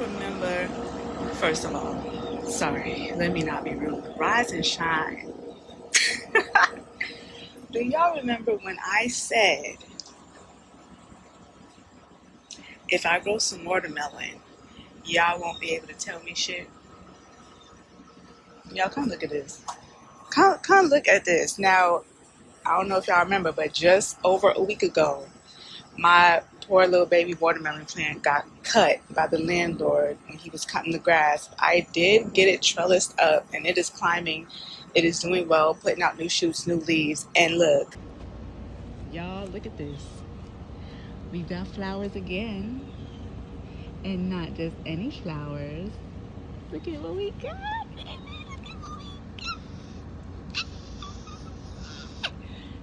remember, first of all, sorry, let me not be rude. Rise and shine. Do y'all remember when I said, if I grow some watermelon, y'all won't be able to tell me shit? Y'all come look at this. Come look at this. Now, I don't know if y'all remember, but just over a week ago, my poor little baby watermelon plant got cut by the landlord when he was cutting the grass. I did get it trellised up, and it is climbing. It is doing well, putting out new shoots, new leaves, and look. Y'all, look at this. We've got flowers again, and not just any flowers. Look at what we got.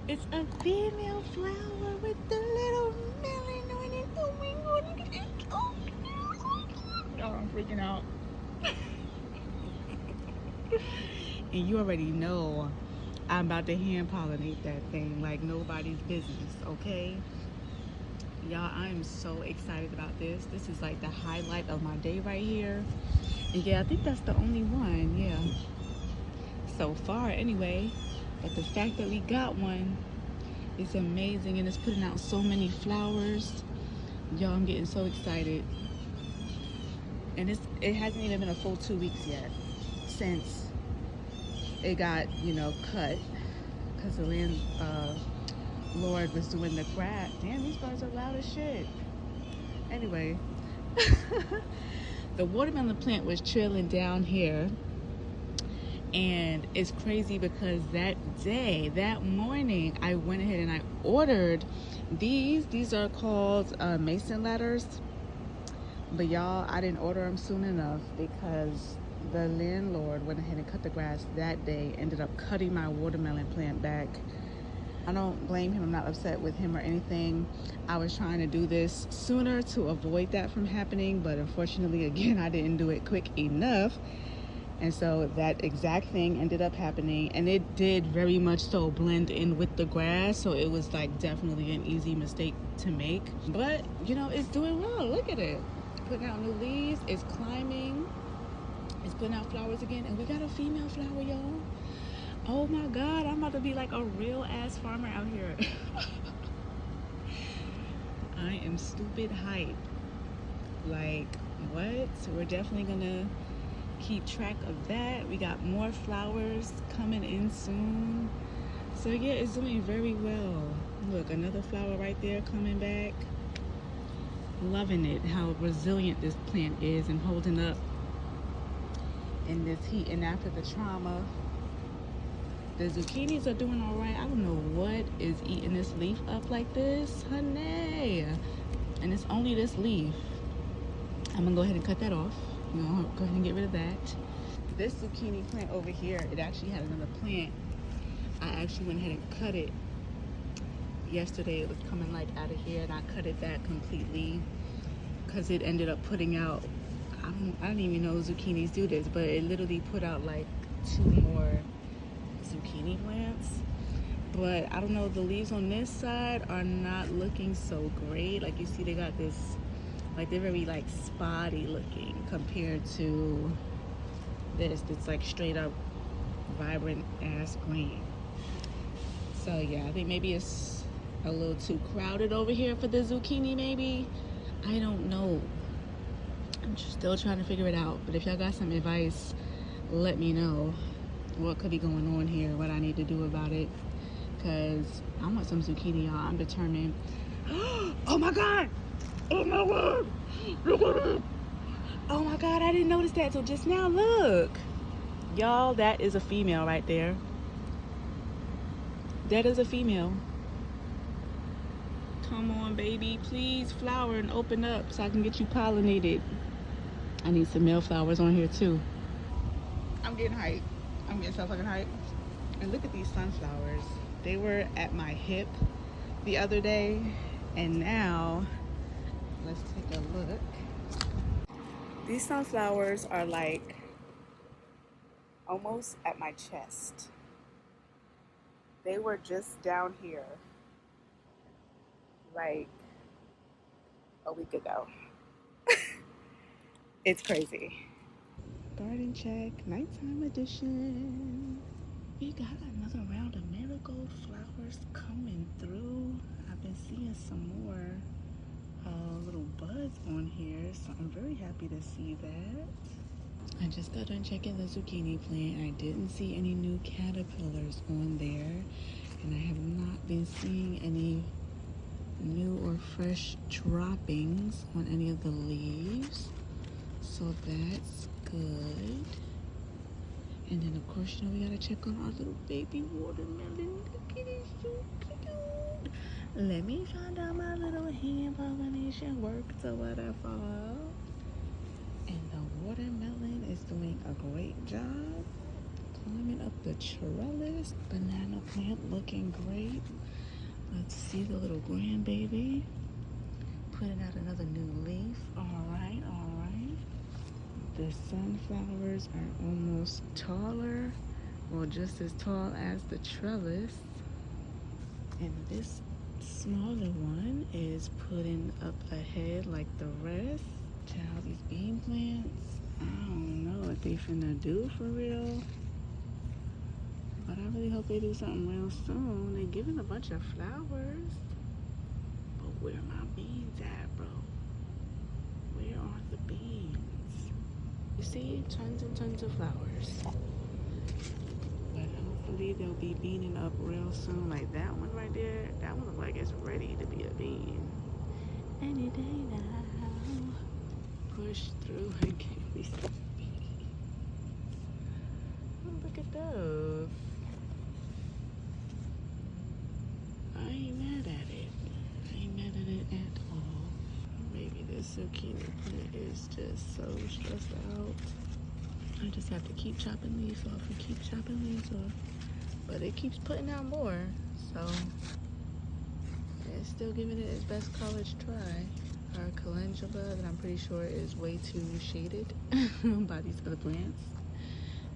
It's a female flower with the little melon on it. Oh my god, look at it. Oh, I'm freaking out. And you already know I'm about to hand pollinate that thing like nobody's business, okay? Y'all, I am so excited about this. This is like the highlight of my day right here. And yeah, I think that's the only one, yeah. So far, anyway. But the fact that we got one is amazing, and it's putting out so many flowers. Y'all, I'm getting so excited. And it hasn't even been a full 2 weeks yet since it got, cut, because the landlord was doing the grass. Damn, these birds are loud as shit. Anyway, the watermelon plant was trailing down here. And it's crazy because that morning, I went ahead and I ordered these. These are called mason ladders. But y'all, I didn't order them soon enough because the landlord went ahead and cut the grass that day, ended up cutting my watermelon plant back. I don't blame him. I'm not upset with him or anything. I was trying to do this sooner to avoid that from happening, but unfortunately, again, I didn't do it quick enough. And so that exact thing ended up happening, and it did very much so blend in with the grass. So it was like definitely an easy mistake to make, but it's doing well. Look at it, putting out new leaves. It's climbing, it's putting out flowers again, and we got a female flower, y'all. Oh my god, I'm about to be like a real ass farmer out here. I am stupid hype. Like, what? So we're definitely gonna keep track of that. We got more flowers coming in soon. So yeah, it's doing very well. Look, another flower right there coming back. Loving it, how resilient this plant is and holding up in this heat. And after the trauma, the zucchinis are doing all right. I don't know what is eating this leaf up like this, honey. And it's only this leaf. I'm gonna go ahead and cut that off. Go ahead and get rid of that. This zucchini plant over here, it actually had another plant. I actually went ahead and cut it yesterday. It was coming like out of here, and I cut it back completely because it ended up putting out, I don't even know zucchinis do this, but it literally put out like 2 more zucchini plants. But I don't know, the leaves on this side are not looking so great. Like you see, they got this, like they're very like spotty looking compared to this. It's like straight up vibrant ass green. So yeah, I think maybe it's a little too crowded over here for the zucchini, maybe. I don't know. I'm still trying to figure it out. But if y'all got some advice, let me know what could be going on here, what I need to do about it. Because I want some zucchini, y'all. I'm determined. Oh my god! Oh my god! Look at it! Oh my god, I didn't notice that till just now. Look! Y'all, that is a female right there. That is a female. Come on, baby. Please flower and open up so I can get you pollinated. I need some male flowers on here too. I'm getting hyped. I'm getting so fucking hyped. And look at these sunflowers. They were at my hip the other day, and now let's take a look. These sunflowers are like almost at my chest. They were just down here like a week ago. It's crazy. Garden check, nighttime edition. We got another round of marigold flowers coming through. I've been seeing some more little buds on here, so I'm very happy to see that. I just got done checking the zucchini plant. I didn't see any new caterpillars on there, and I have not been seeing any new or fresh droppings on any of the leaves, so that's good. And then of course, you know, we gotta check on our little baby watermelon. Look at it, so cute. Let me find out my little hand pollination worked or whatever. And the watermelon is doing a great job climbing up the trellis. Banana plant looking great. Let's see the little grandbaby putting out another new leaf. All right, all right. The sunflowers are almost taller, well, just as tall as the trellis. And this smaller one is putting up ahead like the rest. Child, these bean plants, I don't know what they finna do for real, but I really hope they do something real soon. They're giving a bunch of flowers, but where my beans at, bro? Where are the beans? You see, tons and tons of flowers, but hopefully they'll be beaning up real soon. Like that one right there, that one looks like it's ready to be a bean any day now. Push through and give me some beans. Oh, look at those. I ain't mad at it. I ain't mad at it at all. Maybe this zucchini plant is just so stressed out. I just have to keep chopping leaves off and keep chopping leaves off. But it keeps putting out more, so it's still giving it its best college try. Our calendula that I'm pretty sure is way too shaded by these other plants.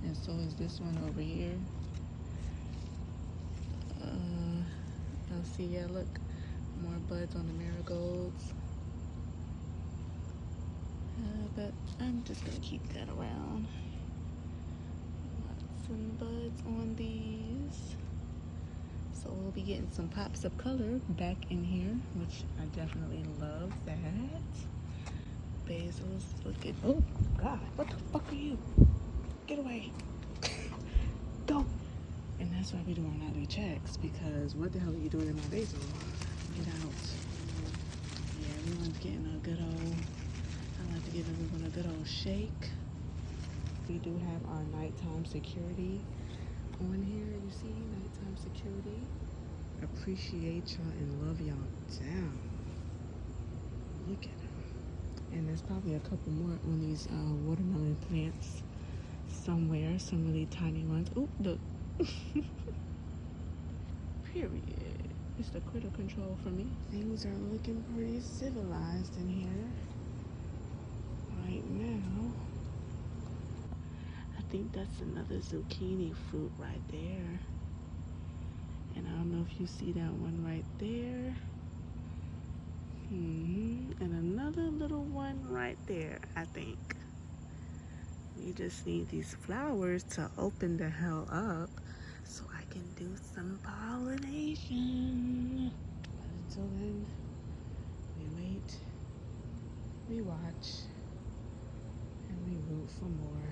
And so is this one over here. You'll see, yeah, look, more buds on the marigolds. But I'm just gonna keep that around. Lots of buds on these. So we'll be getting some pops of color back in here, which I definitely love that. Basil's looking, oh God, what the fuck are you? Get away. Go. And that's why we do our nightly checks, because what the hell are you doing in my basil? Get out. Yeah, everyone's getting a good old, I like to give everyone a good old shake. We do have our nighttime security on here. You see, nighttime security. Appreciate y'all and love y'all down. Look at them. And there's probably a couple more on these watermelon plants somewhere. Some really tiny ones. Oop, look. Period. It's the critter control for me. Things are looking pretty civilized in here right now. I think that's another zucchini fruit right there. And I don't know if you see that one right there. And another little one right there, I think. We just need these flowers to open the hell up so I can do some pollination. But until then, we wait, we watch, and we root for more.